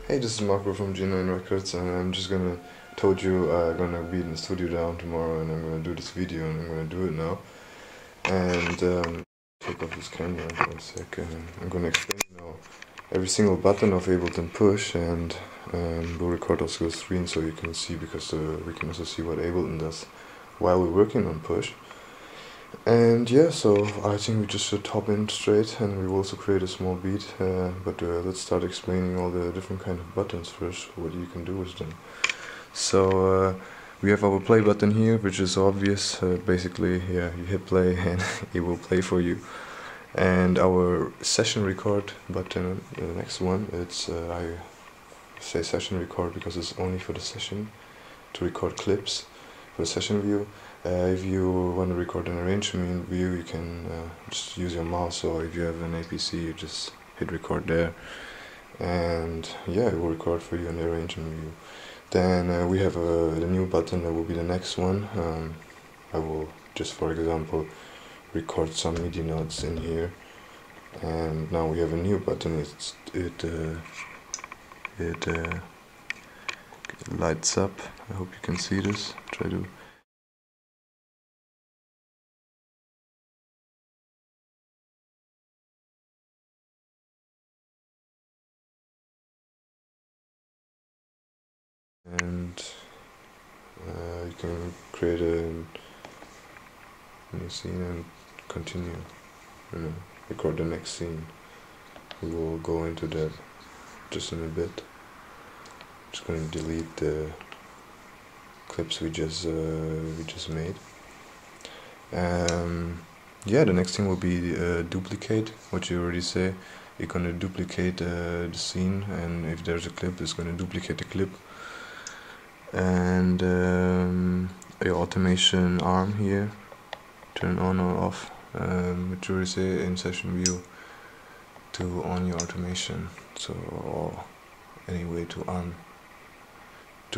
Hey, this is Marco from G9 Records, and I'm just told you I'm gonna be in the studio down tomorrow, and I'm gonna do this video, and I'm gonna do it now. And take off this camera for a second. I'm gonna explain now every single button of Ableton Push, and we'll record also the screen so you can see, because we can also see what Ableton does while we're working on Push. And yeah, so I think we just should hop in straight, and we will also create a small beat, but let's start explaining all the different kind of buttons first, what you can do with them. So we have our play button here, which is obvious. Basically, yeah, you hit play and it will play for you. And our session record button, the next one, it's I say session record because it's only for the session, to record clips for the session view. If you want to record an arrangement view, you can just use your mouse, or if you have an APC, you just hit record there, and yeah, it will record for you in the arrangement view. Then we have the new button that will be the next one. I will just, for example, record some MIDI notes in here, and now we have a new button. It lights up. I hope you can see this. Try to. And you can create a new scene and continue, record the next scene. We will go into that just in a bit. I'm just going to delete the clips we just made. Yeah, the next thing will be duplicate, what you already say. You're going to duplicate the scene, and if there's a clip, it's going to duplicate the clip. And your automation arm here, turn on or off, which you already say in session view, to on your automation. So, or any way to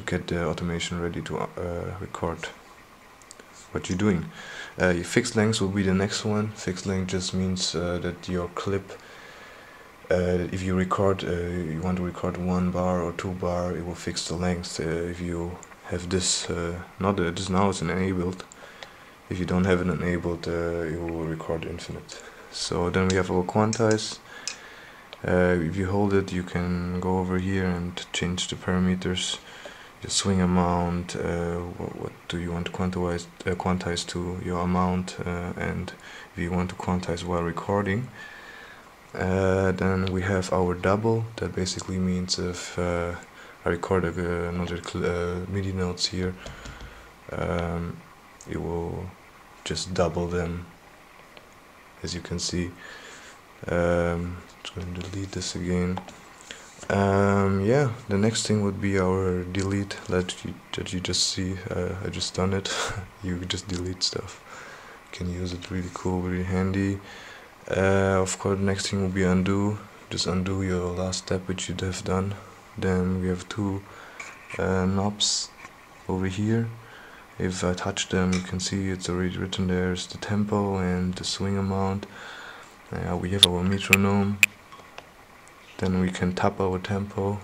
get the automation ready to record what you're doing. Your fixed length will be the next one. Fixed length just means that your clip, if you record, you want to record 1 bar or 2 bar, it will fix the length. If you have this, this now is enabled. If you don't have it enabled, it will record infinite. So then we have our quantize. If you hold it, you can go over here and change the parameters. Your swing amount, what do you want to quantize to your amount, and if you want to quantize while recording. Then we have our double. That basically means if I record another MIDI notes here, it will just double them, as you can see. Just going to delete this again. Yeah, the next thing would be our delete that you just see. I just done it. You just delete stuff. You can use it, really cool, really handy. Of course, the next thing will be undo. Just undo your last step which you have done. Then we have 2 knobs over here. If I touch them, you can see it's already written there. It's the tempo and the swing amount. We have our metronome. Then we can tap our tempo,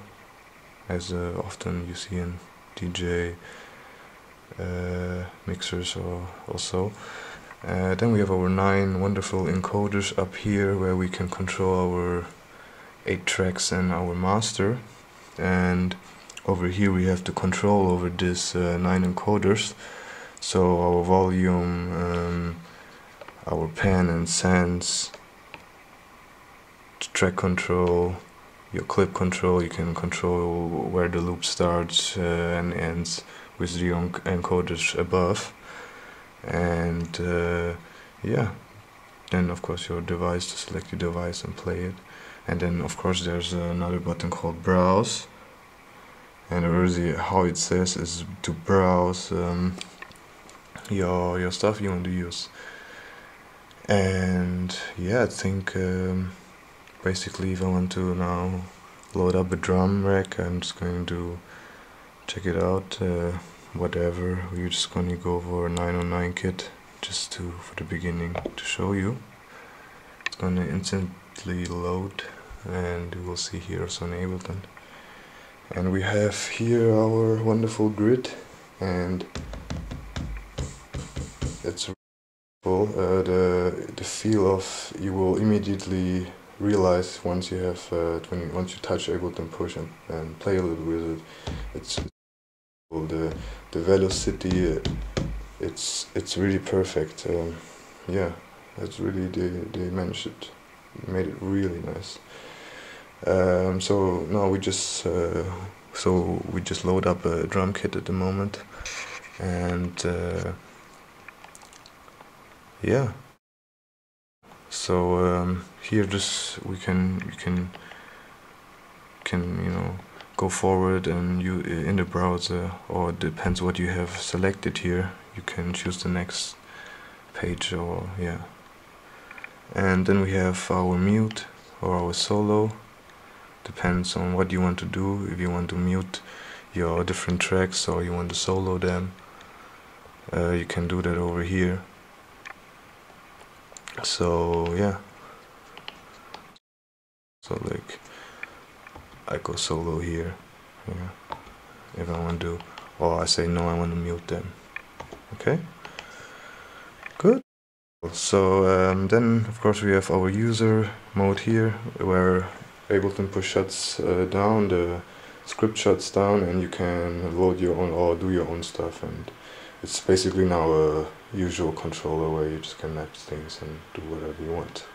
as often you see in DJ mixers or also. Then we have our 9 wonderful encoders up here, where we can control our 8 tracks and our master. And over here we have the control over this 9 encoders. So our volume, our pan and sense, track control, your clip control. You can control where the loop starts and ends with the encoders above. And yeah, then of course your device, to select your device and play it. And then of course there's another button called browse, and already how it says is to browse your stuff you want to use. And yeah, I think basically if I want to now load up a drum rack, I'm just going to check it out. Whatever, we're just going to go for a 909 kit, just for the beginning, to show you. It's going to instantly load, and you will see here also in Ableton. And we have here our wonderful grid, and it's cool. The feel of you will immediately realize once you have once you touch Ableton Push and play a little with it. It's cool. The velocity. It's really perfect. Yeah, that's really they managed it, made it really nice. So now we just load up a drum kit at the moment, and yeah. So here just we can you know go forward, and you in the browser, or it depends what you have selected here, you can choose the next page, or yeah. And then we have our mute or our solo, depends on what you want to do. If you want to mute your different tracks or you want to solo them, you can do that over here. So yeah, so like I go solo here, yeah, if I want to, or I say no, I want to mute them. Okay, good. So then of course we have our user mode here, where Ableton Push shuts down, the script shuts down, and you can load your own or do your own stuff. And it's basically now a usual controller where you just can map things and do whatever you want,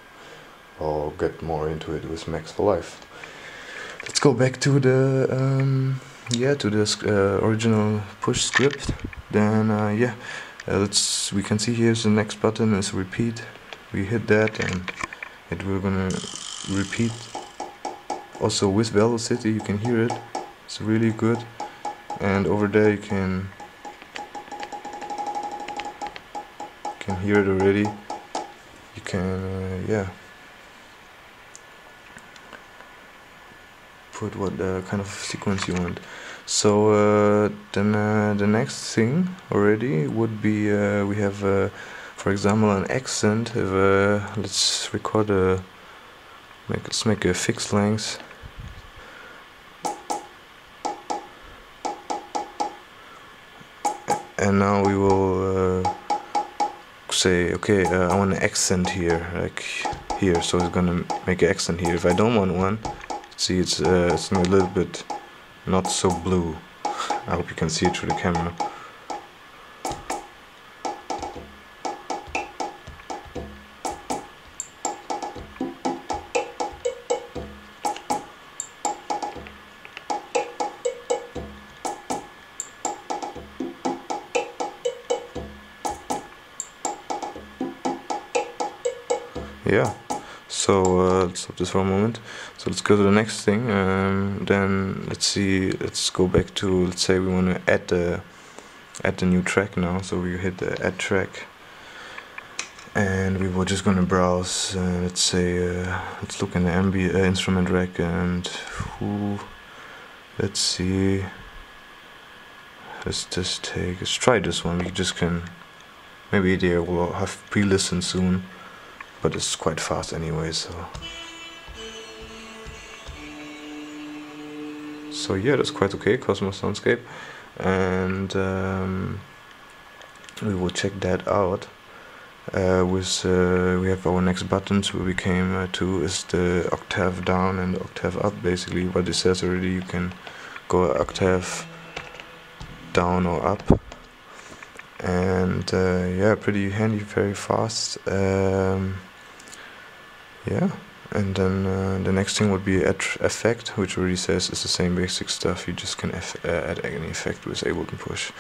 or get more into it with Max for Life. Let's go back to the original push script. Then yeah, we can see here's the next button is repeat. We hit that and we're gonna repeat. Also with velocity, you can hear it. It's really good. And over there you can hear it already. You can yeah, put what kind of sequence you want. So then the next thing already would be we have for example an accent. If let's record let's make a fixed length. And now we will say, okay, I want an accent here, like here. So it's gonna make an accent here. If I don't want one, see it's a little bit not so blue. I hope you can see it through the camera. Yeah, so let's stop this for a moment. So let's go to the next thing. Then let's go back to, let's say we want to add the new track now. So we hit the add track, and we were just gonna browse. Let's say let's look in the instrument rack, and let's see. Let's try this one. We just can, maybe they will have pre-listened soon. But it's quite fast anyway, so yeah, that's quite okay, Cosmos Soundscape, and we will check that out. We have our next buttons where we came to is the octave down and the octave up. Basically, what it says already, you can go an octave down or up, and yeah, pretty handy, very fast. Yeah, and then the next thing would be add effect, which already says it's the same basic stuff. You just can add any effect with Ableton Push.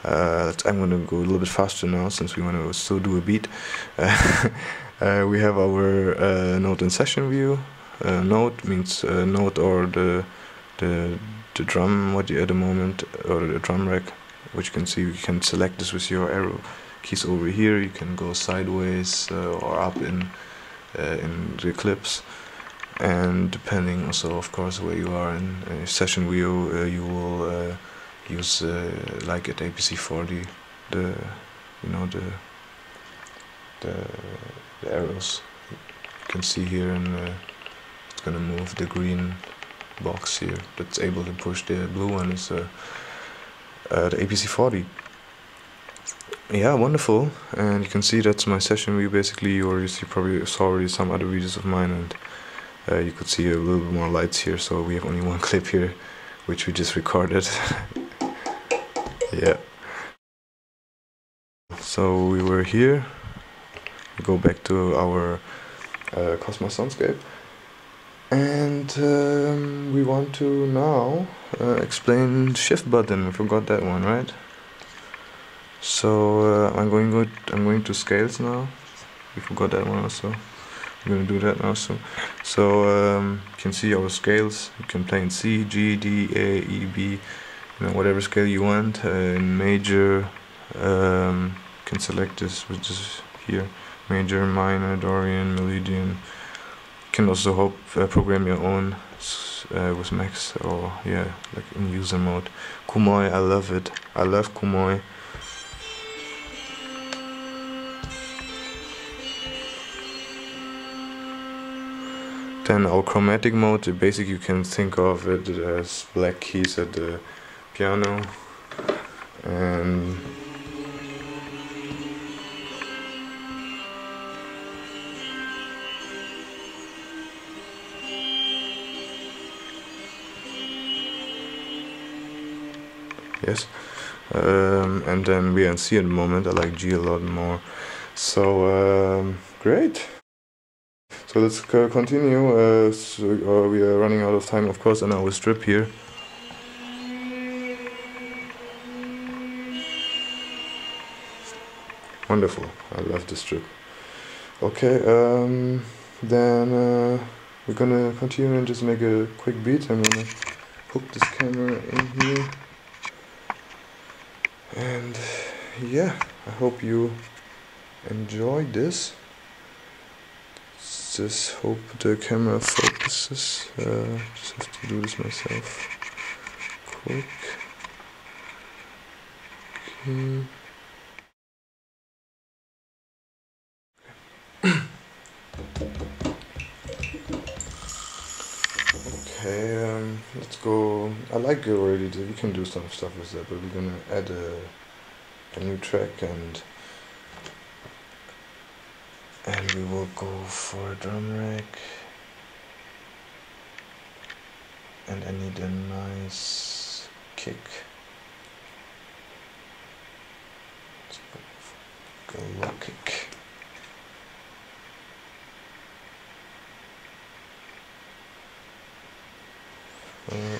I'm gonna go a little bit faster now since we want to still do a beat. We have our note and session view. Note means note or the drum what you at the moment, or the drum rack, which you can see. You can select this with your arrow keys over here. You can go sideways or up in the clips, and depending also of course where you are in session view, you will use like at APC40 the arrows you can see here, and it's gonna move the green box here that's able to push. The blue one is the APC40. Yeah, wonderful. And you can see that's my session view basically, or you probably saw already some other videos of mine, and you could see a little bit more lights here. So we have only one clip here, which we just recorded. Yeah. So we were here. We go back to our Cosmos soundscape, and we want to now explain shift button. I forgot that one, right? So I'm going to scales now. We forgot that one also. I'm going to do that now. So you can see our scales. You can play in C, G, D, A, E, B, whatever scale you want. In major, you can select this, which is here. Major, minor, Dorian, Meridian. You can also program your own with Max, or yeah, like in user mode. Kumoi, I love it. I love Kumoi. Then our chromatic mode, basically you can think of it as black keys at the piano, and yes, and then we are in C at the moment. I like G a lot more. So great. So let's continue. We are running out of time, of course, on our strip here. Wonderful. I love this strip. Okay, then we're gonna continue and just make a quick beat. I'm gonna hook this camera in here. And yeah, I hope you enjoyed this. Just hope the camera focuses. Just have to do this myself. Quick. Okay. Okay, let's go. I like it already. We can do some stuff with that, but we're gonna add a new track, and we will go for a drum rack, and I need a nice kick. Let's go Lak'ech.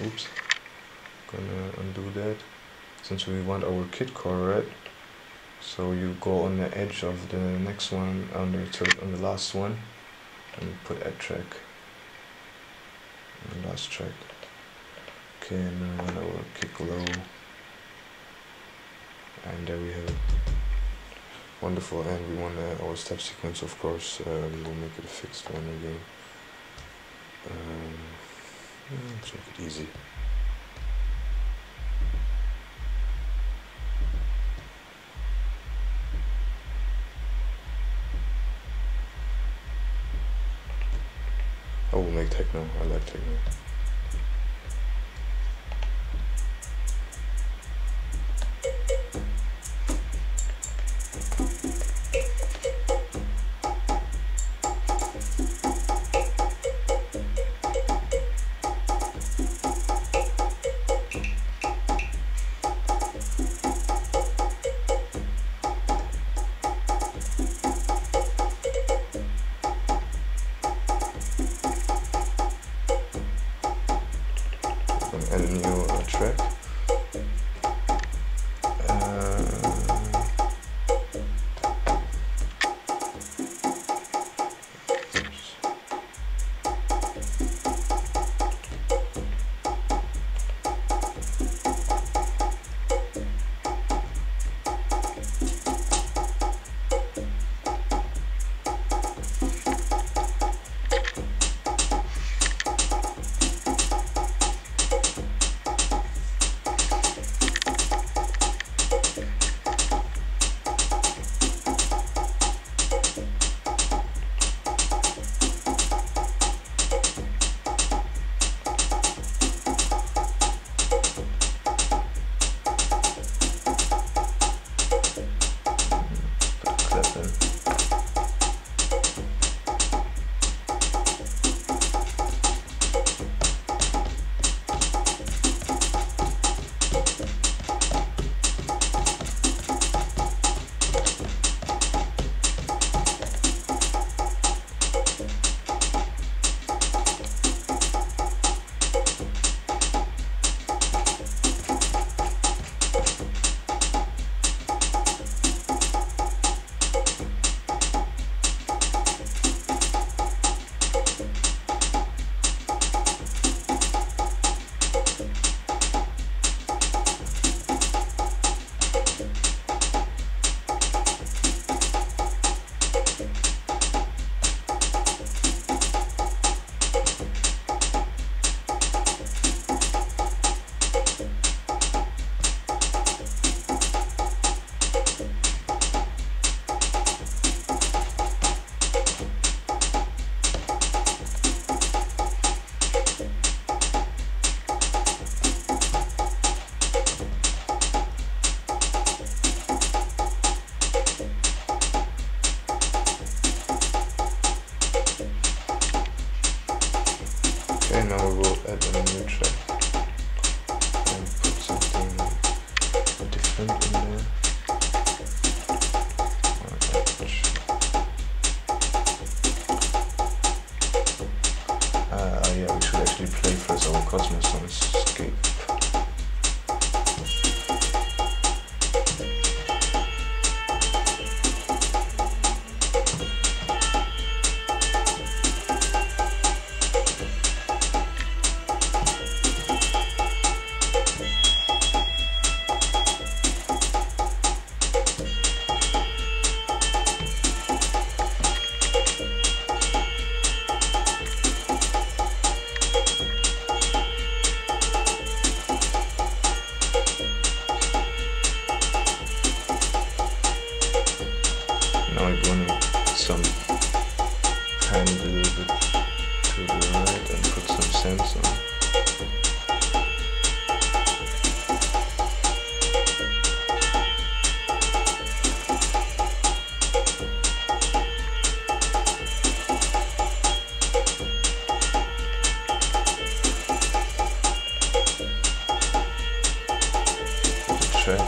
Oops, gonna undo that, since we want our kit core, right? So you go on the edge of the next one, on the last one, and put add track on the last track. Okay, and then we want our kick low, and there we have it. Wonderful. And we want our step sequence, of course. We will make it a fixed one again. Let's make it easy. I will make techno. I like techno. add a new track and put something different in there. Yeah, we should actually play first our Cosmos soundscape. Now I'm going to put some hand a little bit to the right and put some sense on. The track.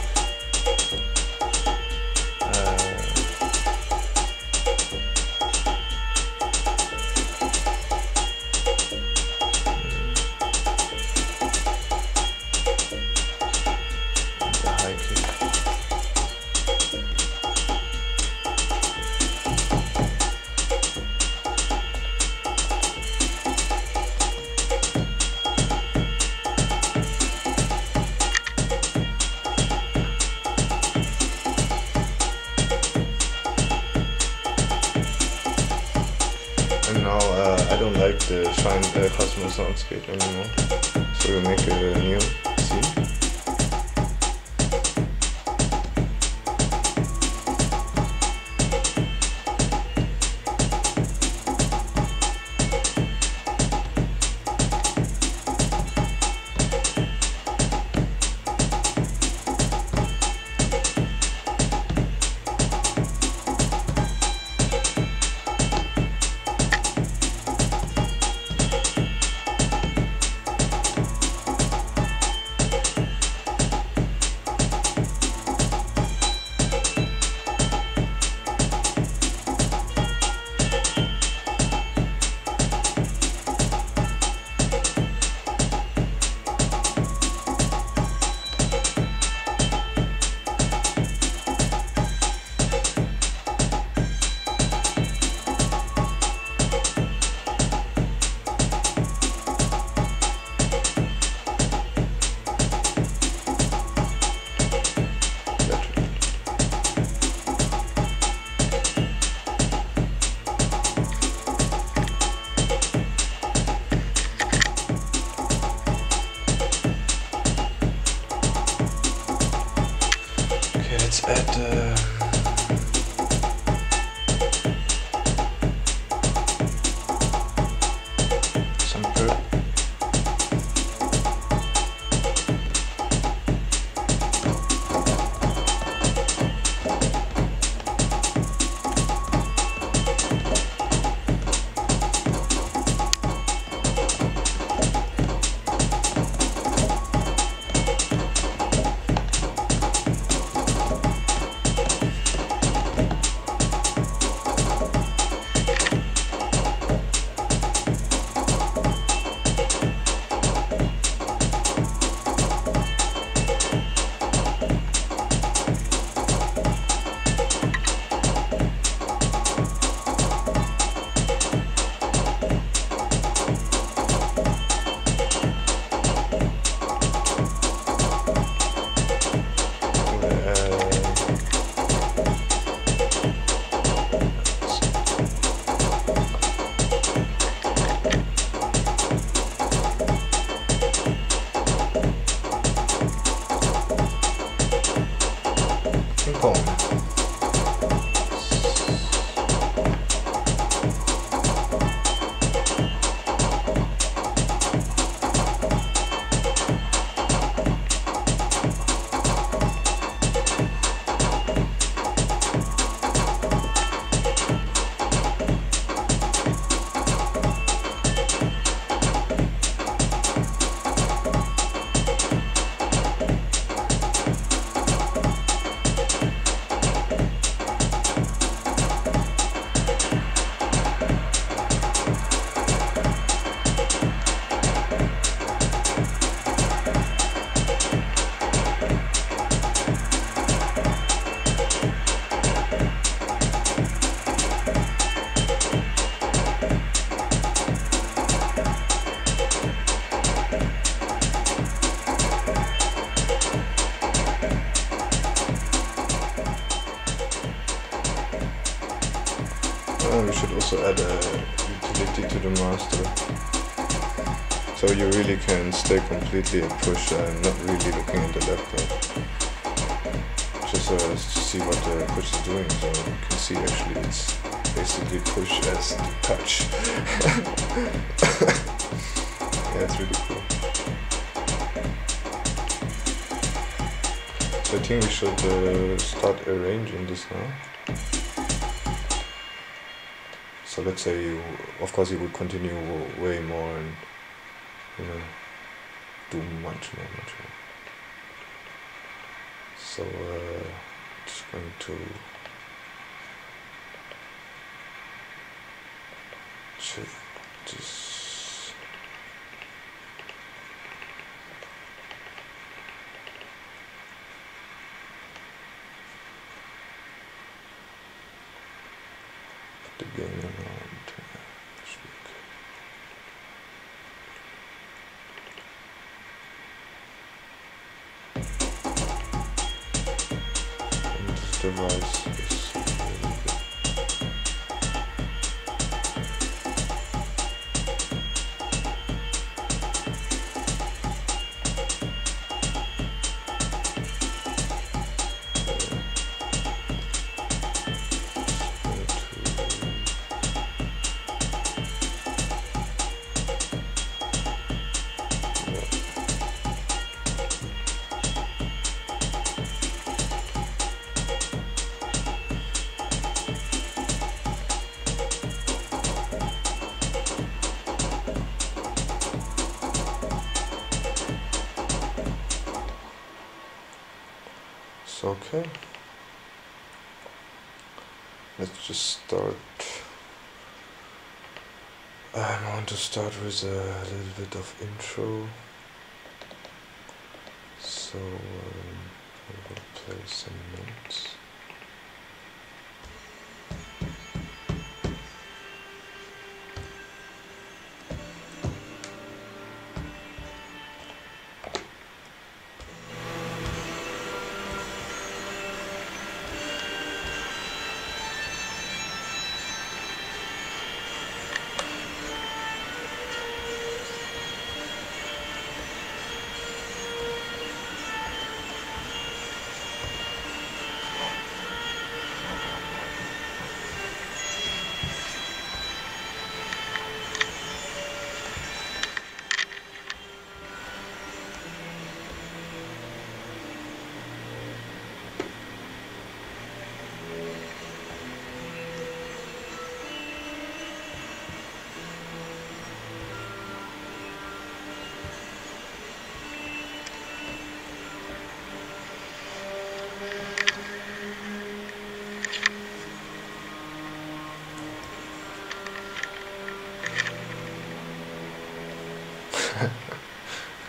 And now I don't like the Cosmos soundscape anymore, so we'll make a new scene. Let's add some perp. we should also add a utility to the master, so you really can stay completely at push and not really looking at the left note. Just to see what the push is doing, so you can see actually it's basically push as the touch. Yeah, it's really cool. So I think we should start arranging this now. So let's say you, of course you would continue way more and, you know, do much more. So just going to check this. The game around this week. And this device is really good. Okay, let's just start. I want to start with a little bit of intro, so I will play some notes.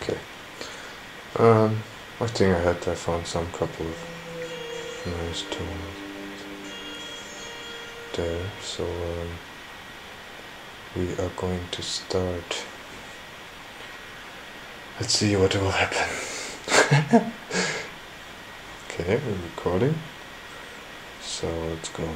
Okay. I think I found some couple of nice tones there, so we are going to start. Let's see what will happen. Okay, we're recording, so let's go.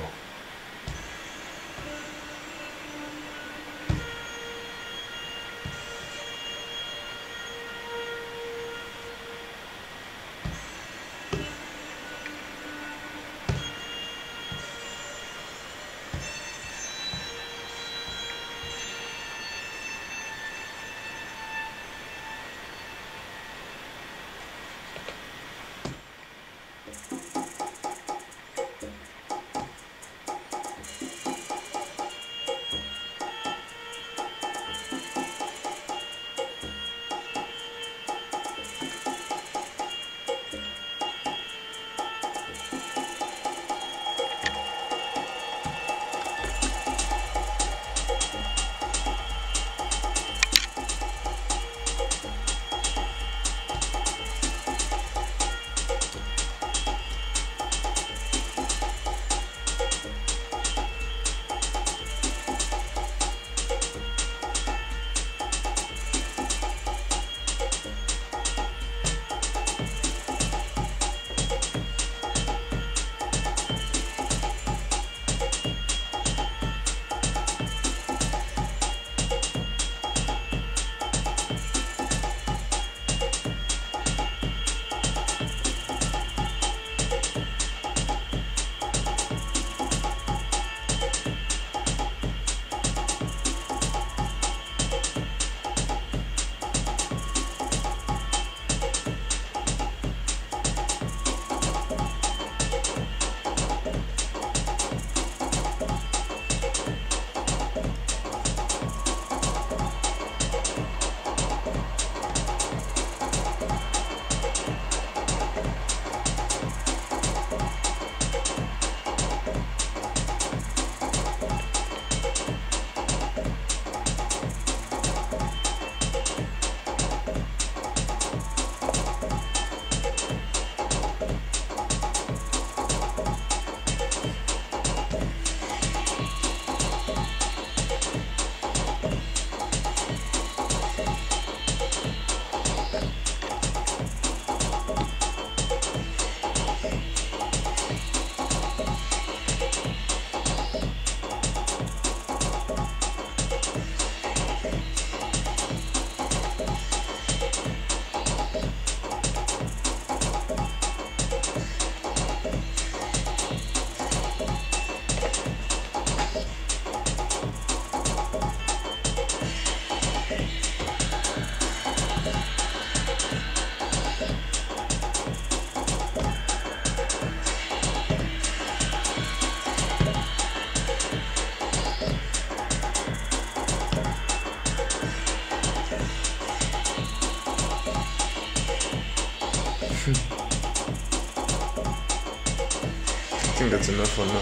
think that's enough for now.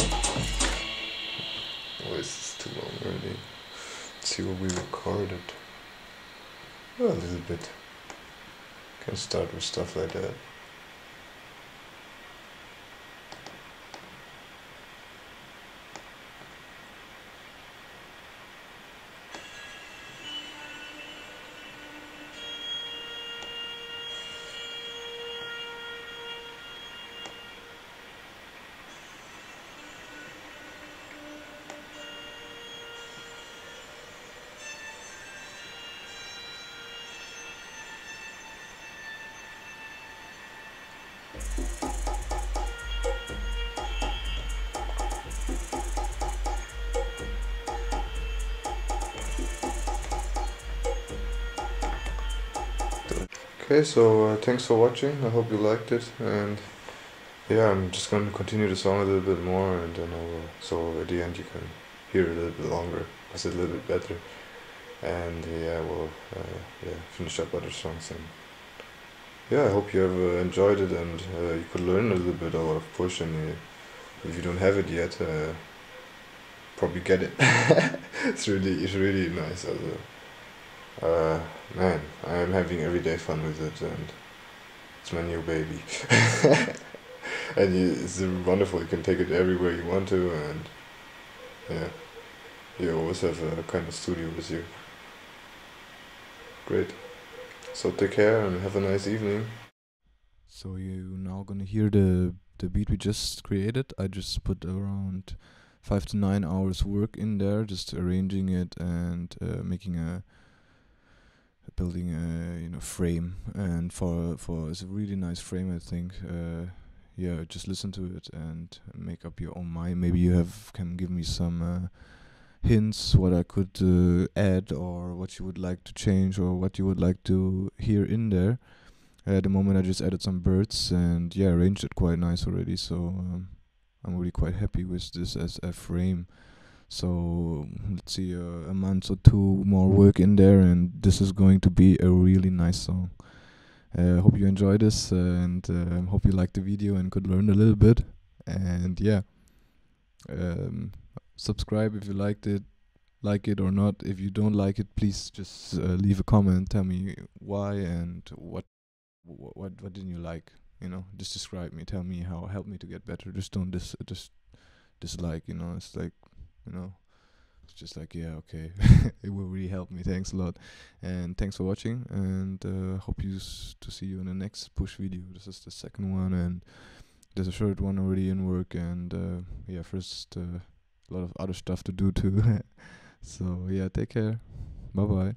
Oh, this is too long already. Let's see what we recorded. Oh, a little bit. Can start with stuff like that. Okay, so thanks for watching. I hope you liked it, and yeah, I'm just going to continue the song a little bit more, and then I will, so at the end you can hear it a little bit longer, it's a little bit better, and yeah, we'll finish up other songs, and yeah, I hope you have enjoyed it, and you could learn a little bit about Push, and if you don't have it yet, probably get it. It's really nice. Also. Man, I am having everyday fun with it, and it's my new baby. And it's wonderful, you can take it everywhere you want to, and yeah, you always have a kind of studio with you. Great. So take care and have a nice evening. So you're now gonna hear the beat we just created. I just put around 5 to 9 hours work in there, just arranging it and building a frame, and for it's a really nice frame, I think. Yeah, just listen to it and make up your own mind. Maybe you can give me some hints what I could add, or what you would like to change, or what you would like to hear in there. At the moment I just added some birds, and yeah, arranged it quite nice already, so I'm really quite happy with this as a frame. So let's see, a month or two more work in there, and this is going to be a really nice song. Hope you enjoy this, and hope you liked the video and could learn a little bit. And yeah, subscribe if you like it or not. If you don't like it, please just leave a comment, tell me why, and what didn't you like. Just describe me, tell me how, help me to get better. Just don't dislike. It's like, it's just like, yeah, okay. It will really help me. Thanks a lot, and thanks for watching, and hope to see you in the next Push video. This is the second one, and there's a third one already in work, and yeah, first a lot of other stuff to do too. So yeah, take care, bye bye.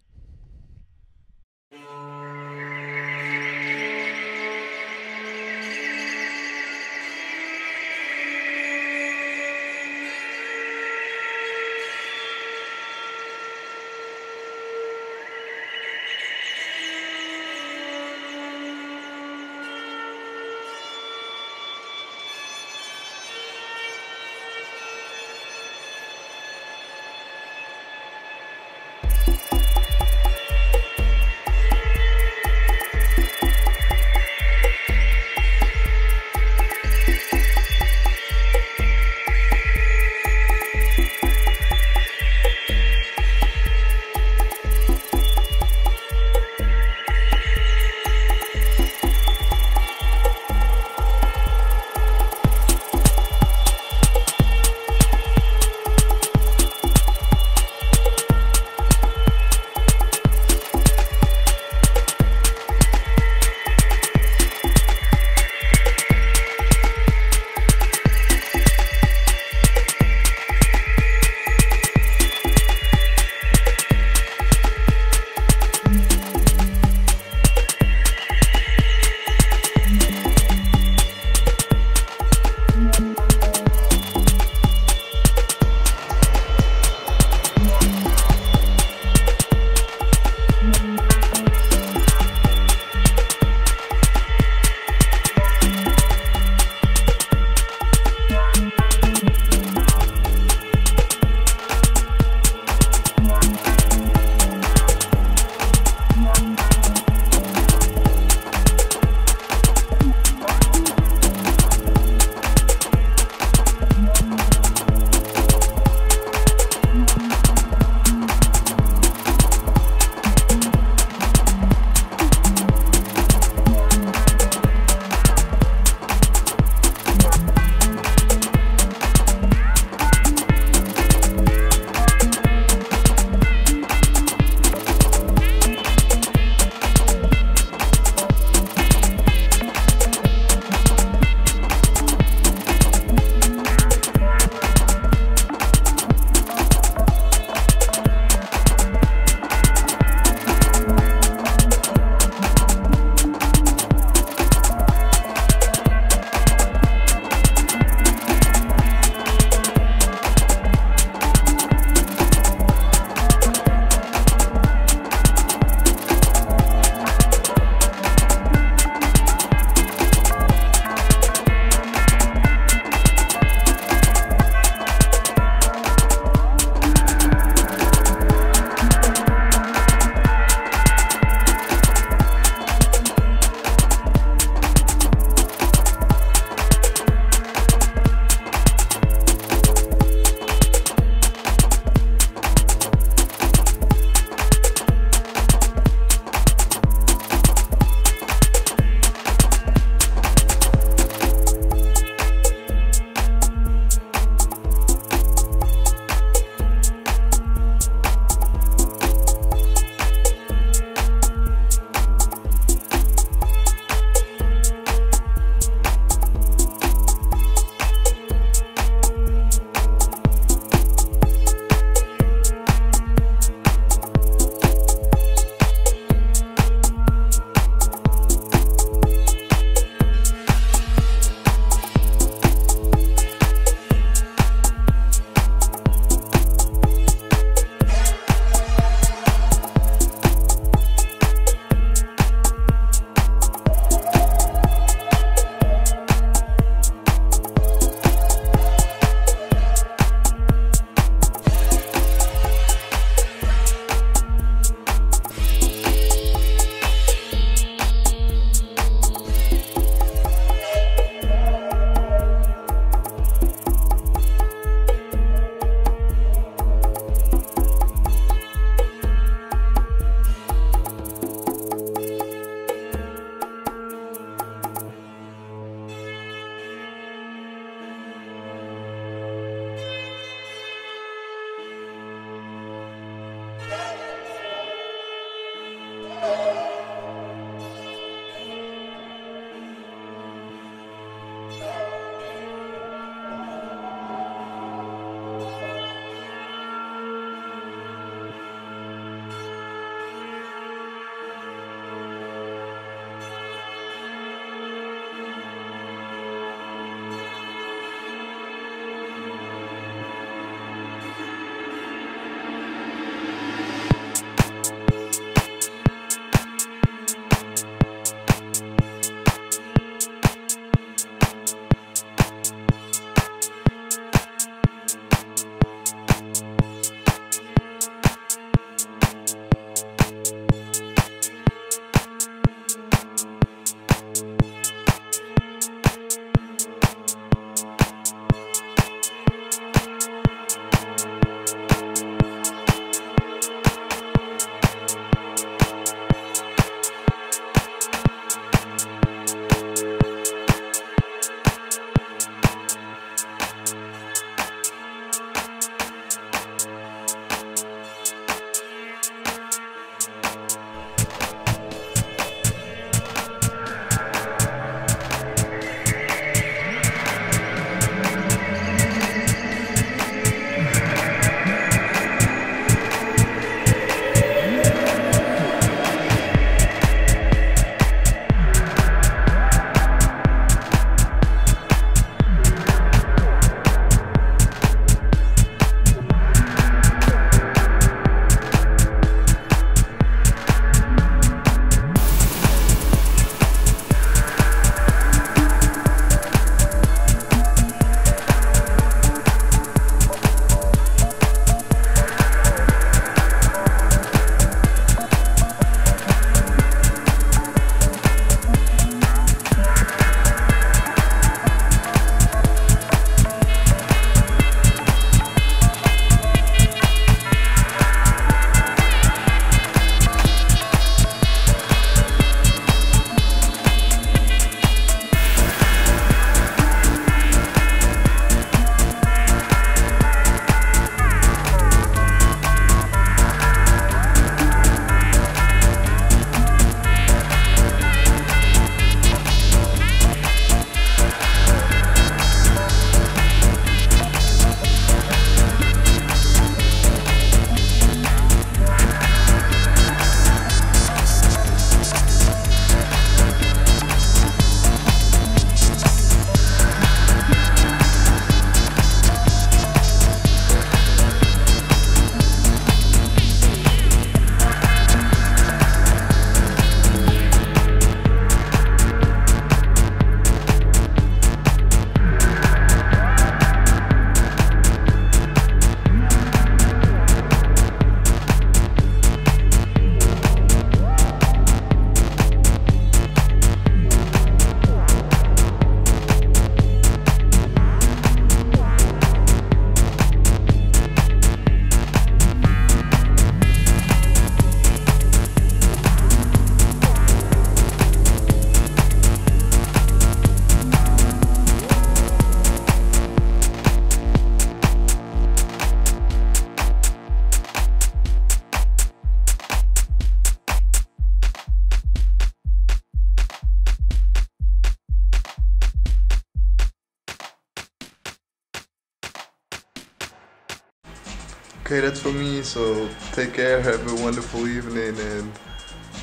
Okay, that's for me, so take care, have a wonderful evening, and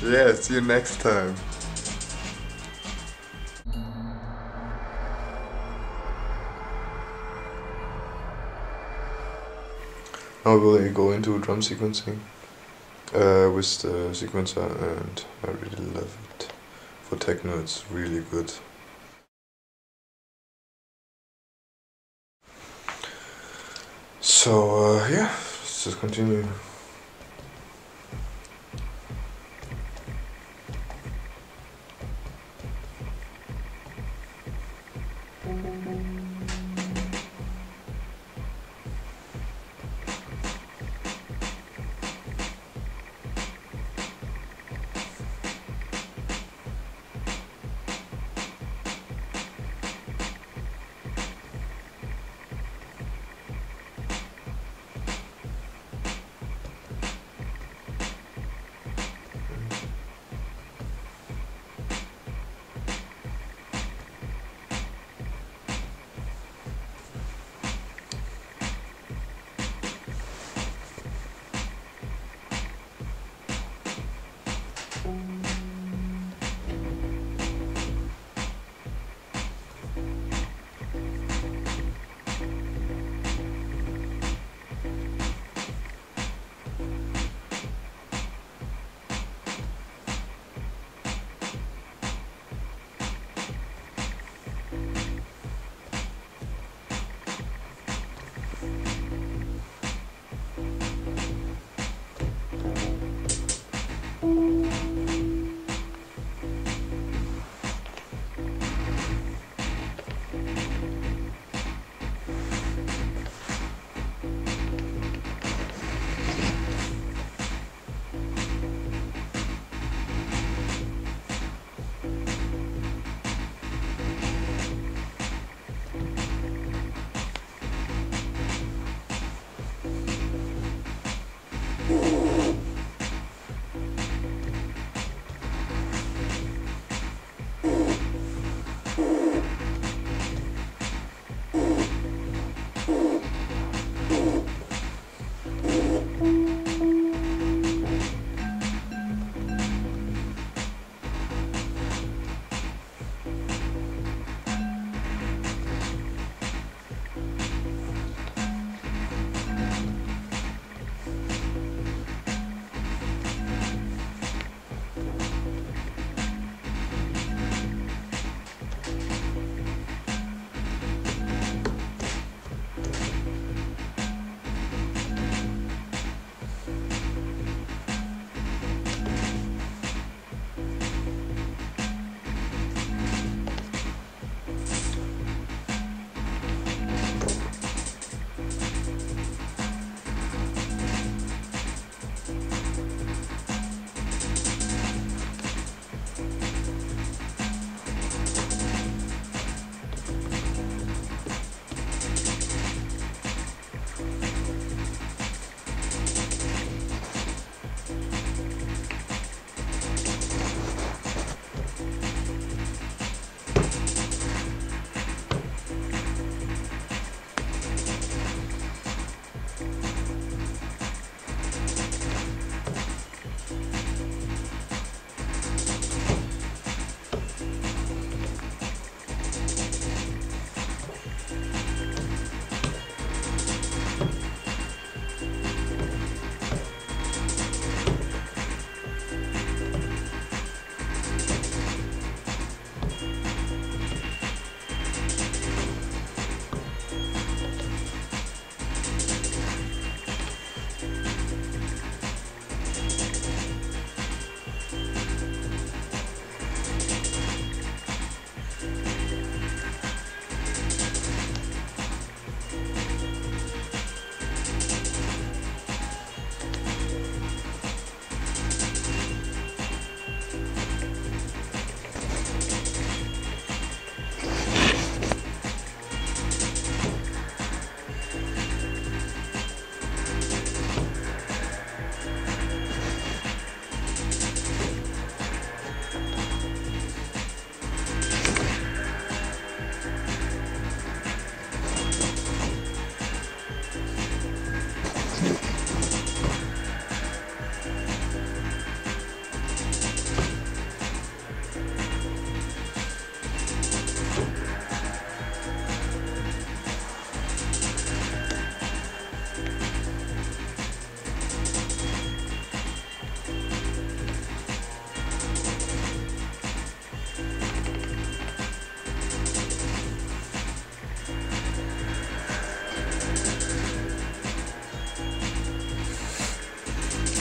yeah, see you next time. Now we'll go into drum sequencing with the sequencer, and I really love it. For techno it's really good. So yeah, let's just continue.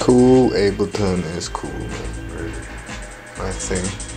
cool. Ableton is cool, man. Really. My thing.